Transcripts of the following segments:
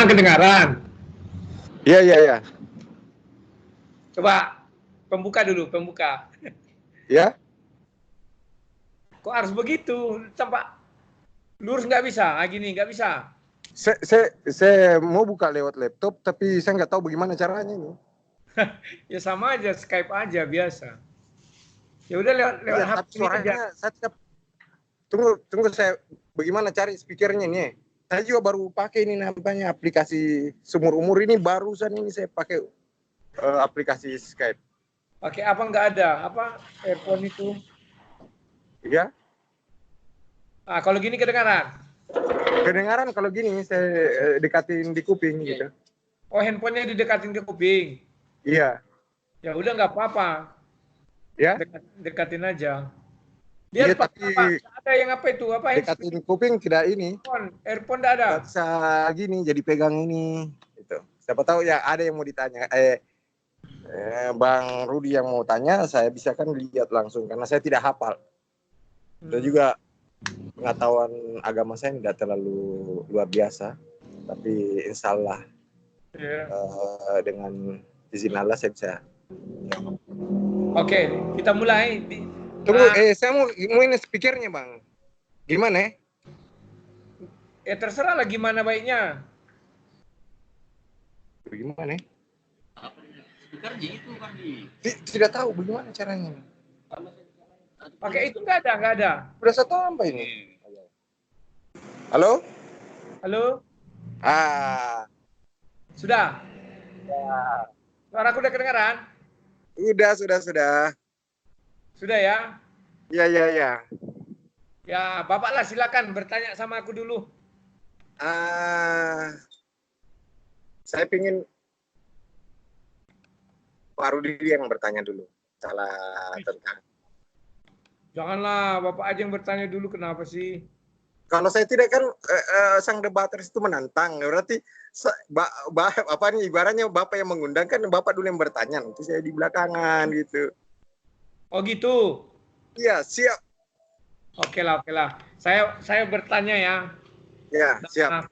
Sekarang kedengaran. Iya, iya, iya. Coba pembuka dulu, pembuka. Ya. Kok harus begitu? Tampak lurus nggak bisa, gini nggak bisa. Saya mau buka lewat laptop, tapi saya nggak tahu bagaimana caranya ini. Ya sama aja, Skype aja biasa. Ya udah lewat Iya, HP tapi ini aja. suaranya saya tidak. Tunggu saya bagaimana cari speakernya nih. Saya juga baru pakai ini namanya aplikasi seumur umur ini barusan ini saya pakai aplikasi Skype. Pakai apa nggak ada? Apa earphone itu? Ya. Kalau gini kedengaran. Kedengaran kalau gini saya dekatin di kuping gitu. Oh, handphonenya didekatin ke kuping. Iya. Ya udah nggak apa-apa. Ya. Dekatin aja. Biar Iya, tapi ada yang apa itu? Apa dekatin kuping tidak ini. Earphone tidak ada. Tidak bisa gini jadi pegang ini gitu. Siapa tahu ya ada yang mau ditanya. Bang Rudi yang mau tanya, saya bisa kan lihat langsung karena saya tidak hafal. Dan juga pengetahuan agama saya tidak terlalu luar biasa, tapi insya Allah dengan izin Allah saya bisa. Oke, kita mulai. Tunggu, saya mau ini speakernya bang. Gimana? Ya terserah lah gimana baiknya. Bagaimana? Speakernya itu kan tidak tahu bagaimana caranya. Pakai itu nggak ada. Udah satu apa ini? Halo? Halo? Sudah? Ya. Suaraku udah kedengaran? Sudah. Sudah ya? Ya. Ya, Bapak lah silakan bertanya sama aku dulu. Saya pingin Pak Rudi yang bertanya dulu. Salah tentang. Janganlah, Bapak aja yang bertanya dulu, kenapa sih? Kalau saya tidak kan sang debater itu menantang, berarti apa nih ibaratnya Bapak yang mengundang kan Bapak dulu yang bertanya, nanti saya di belakangan gitu. Oh gitu? Iya, siap. Oke lah. Saya bertanya ya. Ya, siap.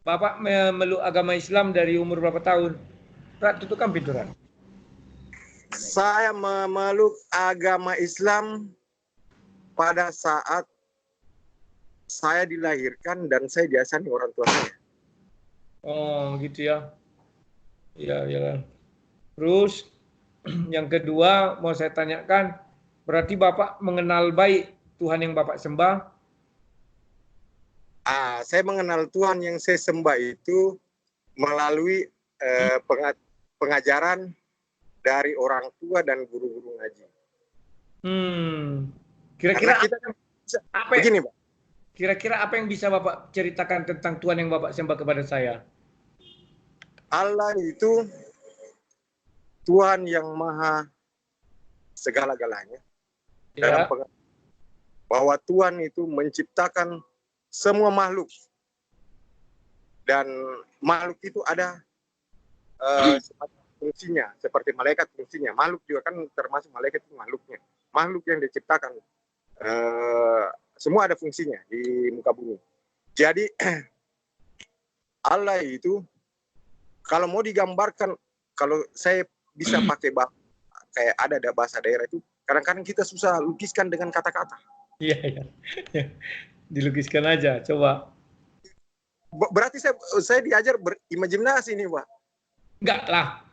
Bapak memeluk agama Islam dari umur berapa tahun? Tutupkan pintu, Ran. Saya memeluk agama Islam pada saat saya dilahirkan dan saya diasani orang tua saya. Oh gitu ya. Iya. Terus yang kedua mau saya tanyakan, berarti Bapak mengenal baik Tuhan yang Bapak sembah? Saya mengenal Tuhan yang saya sembah itu melalui pengajaran dari orang tua dan guru-guru ngaji. Kira-kira begini, Pak. Kira-kira apa yang bisa Bapak ceritakan tentang Tuhan yang Bapak sembah kepada saya? Allah itu Tuhan yang maha segala-galanya. Ya. Bahwa Tuhan itu menciptakan semua makhluk. Dan makhluk itu ada fungsinya, seperti malaikat fungsinya. Makhluk juga kan termasuk malaikat itu makhluknya. Makhluk yang diciptakan semua ada fungsinya di muka bumi. Jadi Allah itu kalau mau digambarkan, kalau saya bisa pakai kayak ada bahasa daerah itu, kadang-kadang kita susah lukiskan dengan kata-kata. Iya. Dilukiskan aja, coba. Berarti saya diajar berimajinasi nih, Pak. Enggak lah,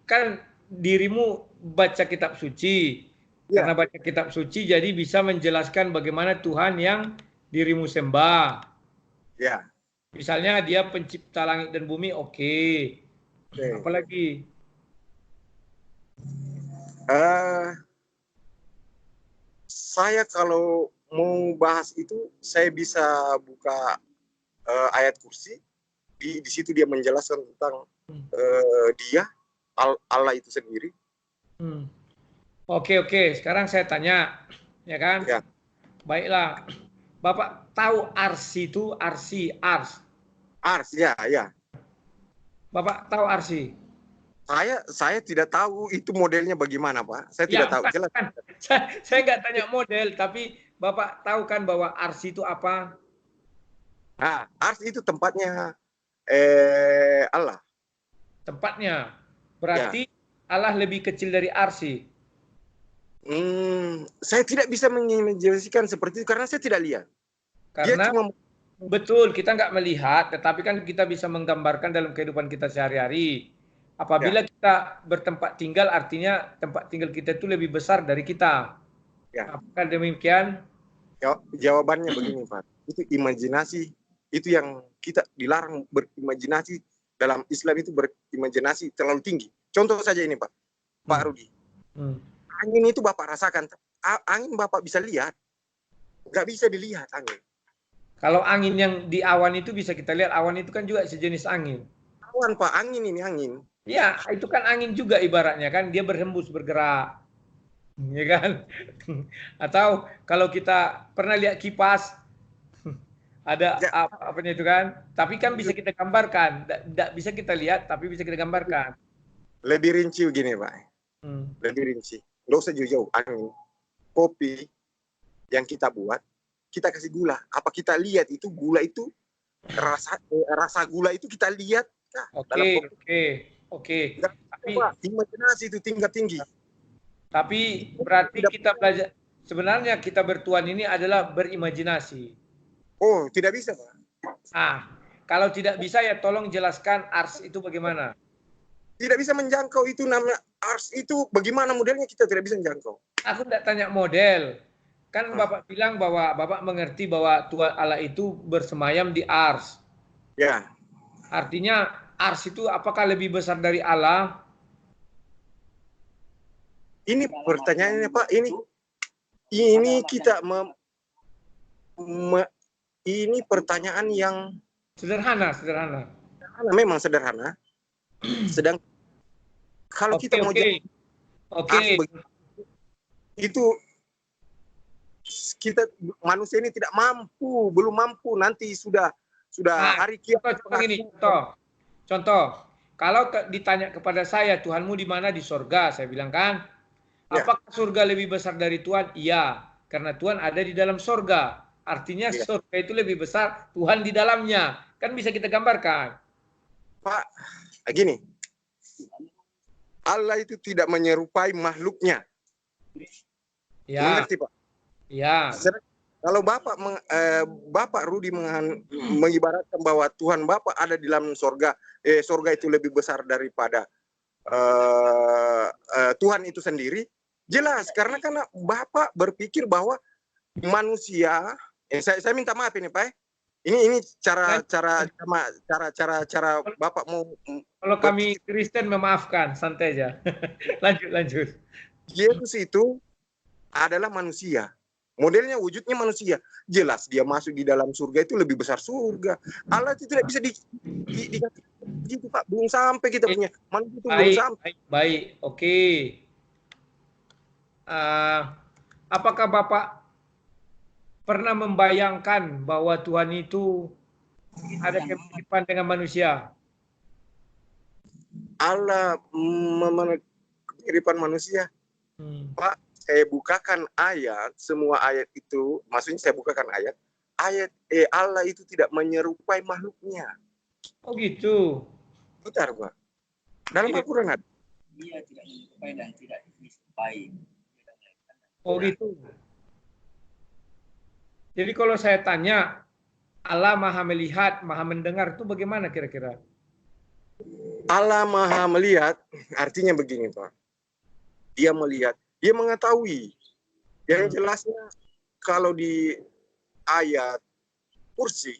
kan dirimu baca kitab suci. Ya. Karena baca kitab suci jadi bisa menjelaskan bagaimana Tuhan yang dirimu sembah. Ya. Misalnya dia pencipta langit dan bumi, oke. Apalagi? Saya kalau mau bahas itu, saya bisa buka ayat kursi. Di situ dia menjelaskan tentang dia, Allah itu sendiri. Oke. Sekarang saya tanya, ya kan? Ya. Baiklah. Bapak tahu arsi itu? Ars, ya. Bapak tahu arsi? Saya tidak tahu itu modelnya bagaimana, Pak. Saya tidak tahu. Jelas. Saya nggak tanya model, tapi Bapak tahu kan bahwa arsi itu apa? Ars itu tempatnya Allah. Tempatnya. Berarti Allah lebih kecil dari arsy. Saya tidak bisa mengimajinasikan seperti itu karena saya tidak lihat. Dia Karena cuma betul kita nggak melihat, tetapi kan kita bisa menggambarkan dalam kehidupan kita sehari-hari. Apabila kita bertempat tinggal, artinya tempat tinggal kita itu lebih besar dari kita. Apakah demikian? Jawabannya begini, Pak. Itu imajinasi, itu yang kita dilarang berimajinasi. Dalam Islam itu berimajinasi terlalu tinggi. Contoh saja ini, Pak. Pak Rudi. Angin itu Bapak rasakan. Angin Bapak bisa lihat. Nggak bisa dilihat angin. Kalau angin yang di awan itu bisa kita lihat. Awan itu kan juga sejenis angin. Awan, Pak. Angin ini angin. Ya, itu kan angin juga ibaratnya kan. Dia berhembus, bergerak. Ya kan? Atau kalau kita pernah lihat kipas, ada apanya itu kan, tapi kan bisa kita gambarkan, tidak bisa kita lihat tapi bisa kita gambarkan. Lebih rinci begini, Pak. Lebih rinci, nggak usah jauh-jauh. Angin, kopi yang kita buat, kita kasih gula. Apa kita lihat itu gula itu rasa gula itu kita lihat? Oke. Tapi imajinasi itu tingkat tinggi. Tapi berarti kita belajar sebenarnya kita bertuhan ini adalah berimajinasi. Oh, tidak bisa, Pak. Kalau tidak bisa ya tolong jelaskan ars itu bagaimana? Tidak bisa menjangkau itu namanya ars itu bagaimana modelnya kita tidak bisa menjangkau. Aku tidak tanya model. Kan Bapak bilang bahwa Bapak mengerti bahwa Tuhan Allah itu bersemayam di ars. Ya. Artinya ars itu apakah lebih besar dari Allah? Ini pertanyaannya, Pak. Ini kita ini pertanyaan yang sederhana. Memang sederhana. Sedang kalau kita mau jawab, itu kita manusia ini tidak mampu, belum mampu. Nanti sudah hari kiamat. Contoh, kalau ditanya kepada saya, Tuhanmu di mana? Di sorga, saya bilang kan. Apakah surga lebih besar dari Tuhan? Iya, karena Tuhan ada di dalam sorga. Artinya surga itu lebih besar, Tuhan di dalamnya. Kan bisa kita gambarkan. Pak, gini. Allah itu tidak menyerupai makhluknya. Ya. Mengerti, Pak? Ya. Kalau Bapak Rudi mengibaratkan bahwa Tuhan Bapak ada di dalam sorga, sorga itu lebih besar daripada Tuhan itu sendiri, jelas karena Bapak berpikir bahwa manusia, saya minta maaf ini, Pak. Ini cara Bapak mau. Kalau kami Kristen memaafkan, santai aja. lanjut. Yesus itu adalah manusia. Modelnya wujudnya manusia. Jelas dia masuk di dalam surga itu lebih besar surga. Allah itu tidak bisa gitu, Pak. Belum sampai kita punya manusia itu belum sampai. Baik. Oke. Apakah Bapak pernah membayangkan bahwa Tuhan itu ada kemiripan dengan manusia? Allah kemiripan manusia. Pak, saya bukakan ayat, semua ayat itu, maksudnya saya bukakan ayat Allah itu tidak menyerupai makhluknya. Oh gitu. Benar, Pak. Dalam Al-Quran ada. Dia tidak menyerupai dan tidak diserupai. Oh gitu. Jadi kalau saya tanya, Allah maha melihat, maha mendengar, itu bagaimana kira-kira? Allah maha melihat, artinya begini, Pak. Dia melihat, dia mengetahui. Yang jelasnya, kalau di ayat kursi,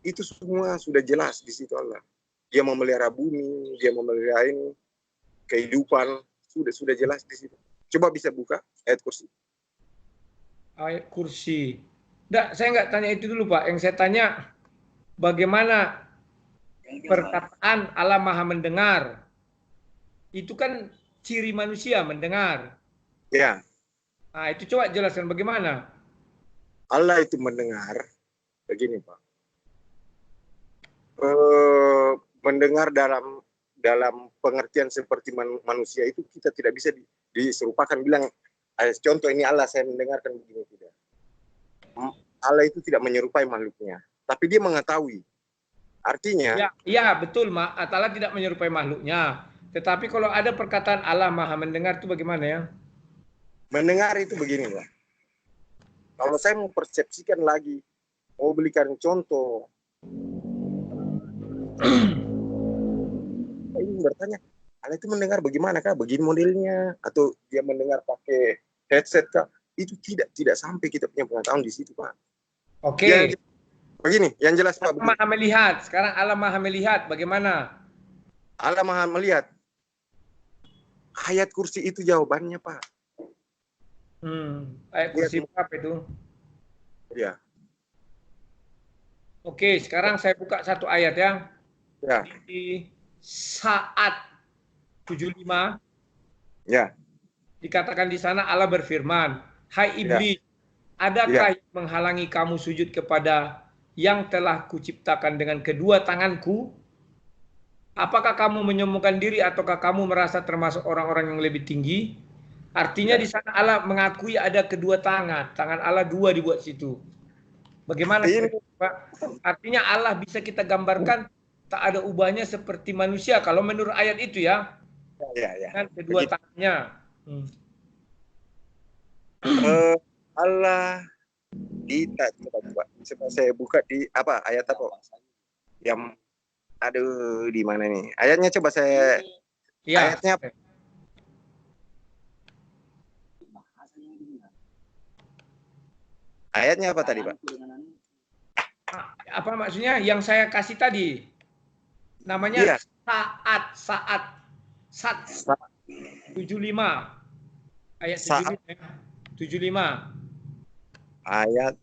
itu semua sudah jelas di situ Allah. Dia memelihara bumi, dia memelihara ini, kehidupan, sudah jelas di situ. Coba bisa buka ayat kursi. Ayat kursi. Nggak, saya nggak tanya itu dulu, Pak. Yang saya tanya, bagaimana perkataan Allah maha mendengar? Itu kan ciri manusia mendengar. Ya. Nah, itu coba jelaskan bagaimana. Allah itu mendengar, begini, Pak. Mendengar dalam pengertian seperti manusia itu kita tidak bisa diserupakan bilang, contoh ini Allah saya mendengarkan begini, tidak. Allah itu tidak menyerupai makhluknya. tapi dia mengetahui. Artinya, Ya, iya betul, Allah tidak menyerupai makhluknya. Tetapi kalau ada perkataan Allah Maha mendengar itu bagaimana ya? mendengar itu begini lah. Kalau saya mau persepsikan lagi, mau belikan contoh, saya ingin bertanya, Allah itu mendengar bagaimana kah? Begini modelnya, atau dia mendengar pakai headset kah? Itu tidak sampai kita punya pengetahuan di situ, Pak. Oke. Begini, yang jelas Pak. Allah Maha melihat. Sekarang Allah Maha melihat. Bagaimana? Allah Maha melihat. Ayat kursi itu jawabannya, Pak. Ayat kursi berapa itu? Ya. Oke, sekarang saya buka satu ayat ya. Ya. Di saat 75. Ya. Dikatakan di sana Allah berfirman, "Hai iblis, adakah yang menghalangi kamu sujud kepada yang telah kuciptakan dengan kedua tanganku? Apakah kamu menyombongkan diri ataukah kamu merasa termasuk orang-orang yang lebih tinggi?" Artinya di sana Allah mengakui ada kedua tangan. Tangan Allah dua dibuat situ. Bagaimana Pak? Artinya Allah bisa kita gambarkan tak ada ubahnya seperti manusia kalau menurut ayat itu ya. Dengan kedua tangannya. Allah kita coba saya buka di apa ayat apa yang aduh di mana nih ayatnya coba saya ayatnya apa tadi Pak? Apa maksudnya yang saya kasih tadi namanya saat 75 ayat 75 ayat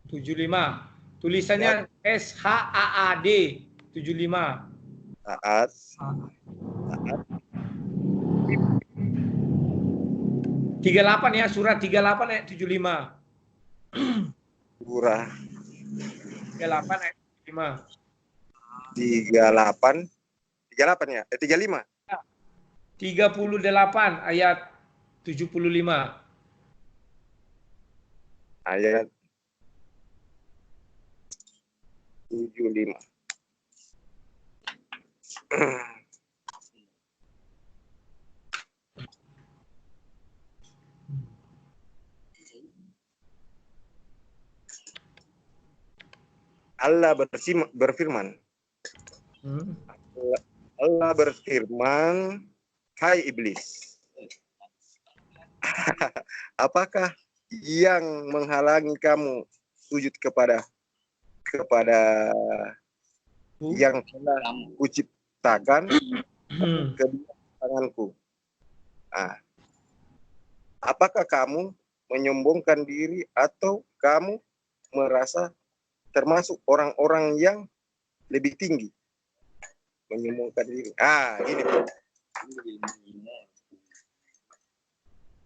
75 tulisannya SHAAD 75 saat 38 ya surat 38 ayat 75 surah 38 ayat 75 38 ya 35 38 ayat 75 ayat 75 Allah berfirman Allah berfirman, hai iblis, apakah yang menghalangi kamu sujud kepada yang telah kuciptakan kedua tanganku? Apakah kamu menyombongkan diri atau kamu merasa termasuk orang-orang yang lebih tinggi? Menyombongkan diri. Ini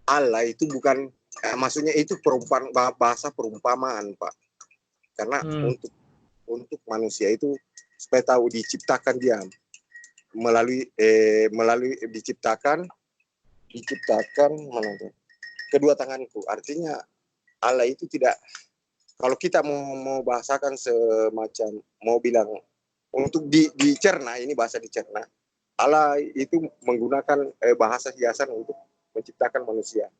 Allah itu bukan, maksudnya itu bahasa perumpamaan, Pak. Karena untuk manusia itu supaya tahu diciptakan dia melalui diciptakan mana tuh? Kedua tanganku. Artinya Allah itu tidak, kalau kita mau bahasakan semacam mau bilang untuk dicerna, ini bahasa dicerna. Allah itu menggunakan bahasa hiasan untuk menciptakan manusia.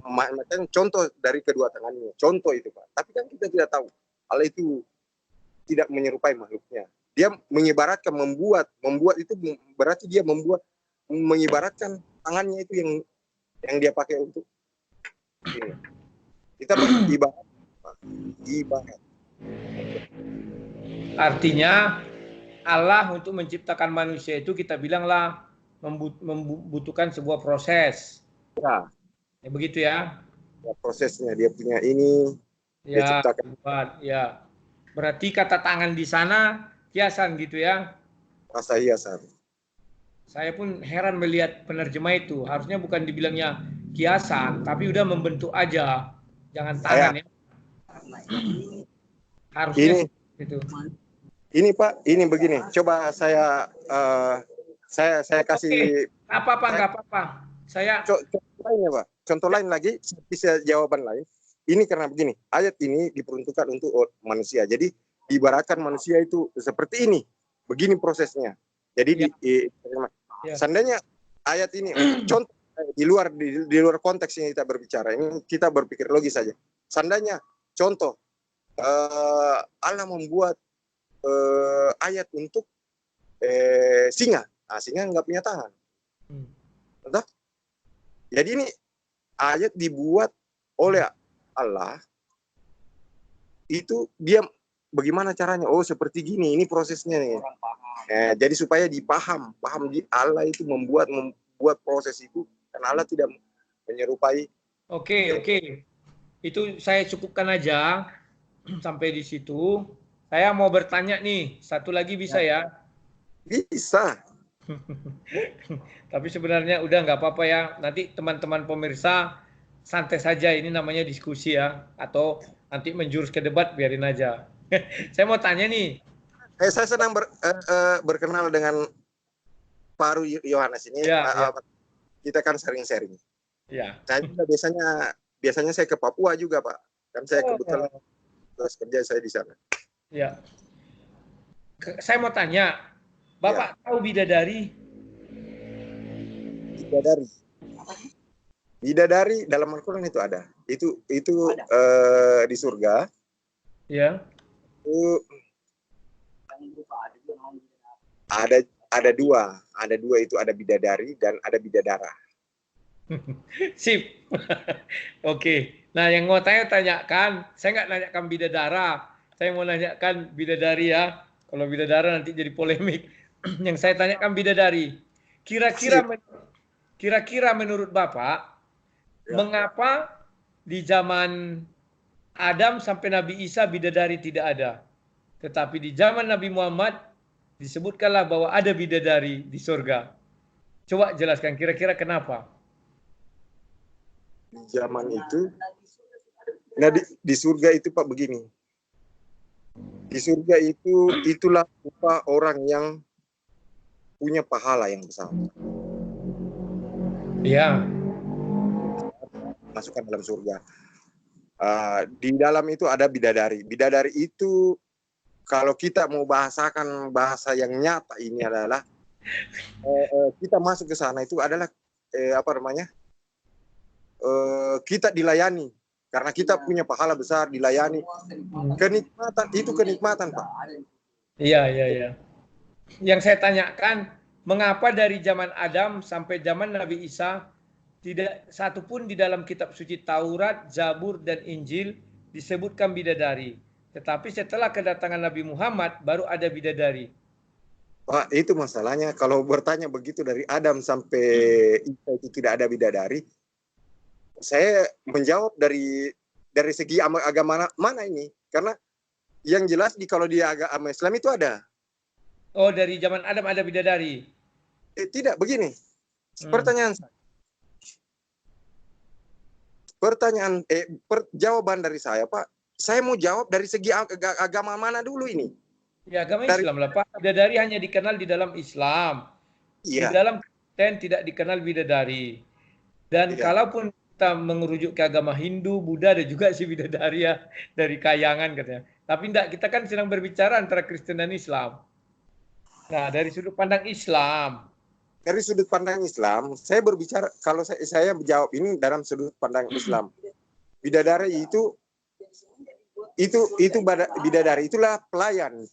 Macam contoh dari kedua tangannya, contoh itu Pak. Tapi kan kita tidak tahu. Allah itu tidak menyerupai makhluknya. Dia mengibaratkan membuat itu berarti dia mengibaratkan tangannya itu yang dia pakai untuk ini. Kita beribarat. Artinya Allah untuk menciptakan manusia itu kita bilanglah membutuhkan sebuah proses. Ya begitu ya. Prosesnya dia punya ini. Ya, dia ciptakan. Ya. Berarti kata tangan di sana hiasan gitu ya. Rasa hiasan. Saya pun heran melihat penerjemah itu. Harusnya bukan dibilangnya hiasan, tapi udah membentuk aja. Jangan tangan ya. Harusnya itu. Ini Pak, ini begini. Coba saya kasih. Apa-apa, nggak apa-apa. Saya contoh lain ya Pak. Contoh lain lagi, bisa jawaban lain. ini karena begini, ayat ini diperuntukkan untuk manusia. Jadi diibaratkan manusia itu seperti ini, begini prosesnya. Jadi Ya. seandainya ayat ini contoh di luar konteks yang kita berbicara, ini kita berpikir logis saja. Seandainya contoh Allah membuat ayat untuk singa, singa nggak punya tangan. Entah? Jadi ini ayat dibuat oleh Allah, itu dia bagaimana caranya? Oh seperti gini, ini prosesnya nih. Jadi supaya paham di Allah itu membuat proses itu, karena Allah tidak menyerupai. Oke. Itu saya cukupkan aja sampai di situ. Saya mau bertanya nih, satu lagi bisa ya? Bisa. Tapi sebenarnya udah nggak apa-apa ya. Nanti teman-teman pemirsa santai saja, ini namanya diskusi ya. Atau nanti menjurus ke debat, biarin aja. Saya mau tanya nih. Saya senang berkenal dengan Pak Yohanes ini. Ya. Kita kan sering-sering. Ya. Saya juga biasanya saya ke Papua juga, Pak. Kan saya kebetulan terus kerja saya di sana. Ya. Saya mau tanya, Bapak tahu bidadari? Bidadari dalam Al-Quran itu ada. Itu di surga. Ya. Ada dua itu, ada bidadari dan ada bidadara. Sip. Oke. Nah, yang mau saya tanyakan, saya nggak nanyakan bidadara, saya mau nanyakan bidadari ya. Kalau bidadara nanti jadi polemik. Yang saya tanyakan bidadari. Kira-kira menurut Bapak, mengapa di zaman Adam sampai Nabi Isa bidadari tidak ada? Tetapi di zaman Nabi Muhammad disebutkanlah bahwa ada bidadari di surga. Coba jelaskan kira-kira kenapa? Di zaman itu, nah di surga itu Pak begini. Di surga itulah rupa orang yang punya pahala yang besar. Iya. Masukkan dalam surga. Di dalam itu ada bidadari. Bidadari itu kalau kita mau bahasakan bahasa yang nyata ini adalah kita masuk ke sana itu adalah kita dilayani karena kita punya pahala besar, dilayani. Kenikmatan Pak. Iya. Yang saya tanyakan, mengapa dari zaman Adam sampai zaman Nabi Isa tidak satupun di dalam kitab suci Taurat, Zabur, dan Injil disebutkan bidadari. Tetapi setelah kedatangan Nabi Muhammad baru ada bidadari. Pak, itu masalahnya. Kalau bertanya begitu dari Adam sampai Isa itu tidak ada bidadari, saya menjawab dari segi agama mana ini? Karena yang jelas kalau di agama Islam itu ada. Oh, dari zaman Adam ada bidadari? Tidak, begini. Jawaban dari saya, Pak. Saya mau jawab dari segi agama mana dulu ini? Ya, agama Islam lah, Pak. Bidadari hanya dikenal di dalam Islam. Iya. Di dalam Kristen tidak dikenal bidadari. Dan kalaupun kita mengerujuk ke agama Hindu, Buddha, ada juga si bidadari ya, dari kayangan katanya. Tapi enggak, kita kan sedang berbicara antara Kristen dan Islam. Nah, dari sudut pandang Islam. Dari sudut pandang Islam, saya berbicara, kalau saya menjawab ini dalam sudut pandang Islam. Bidadari bidadari itulah pelayan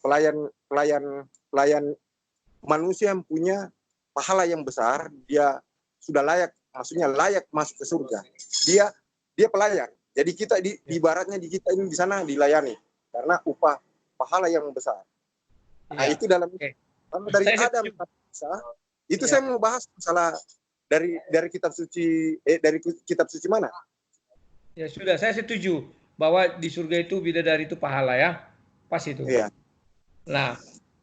manusia yang punya pahala yang besar. Dia sudah layak, maksudnya layak masuk ke surga. Dia pelayan. Jadi kita ibaratnya kita ini di sana dilayani karena upah pahala yang besar. Nah, itu dalam dari Adam itu saya mau bahas masalah dari kitab suci dari kitab suci mana? Ya sudah, saya setuju bahwa di surga itu bidadari itu pahala ya. Pas itu. Iya. Nah,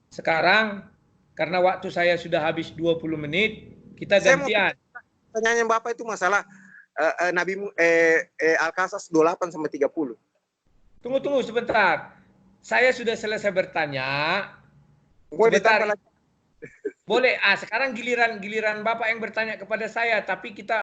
sekarang karena waktu saya sudah habis 20 menit, kita gantian. Pertanyaan Bapak itu masalah Nabi Al-Qasas 28 sampai 30. Tunggu sebentar. Saya sudah selesai bertanya. Sebentar. Boleh. Sekarang giliran Bapak yang bertanya kepada saya, tapi kita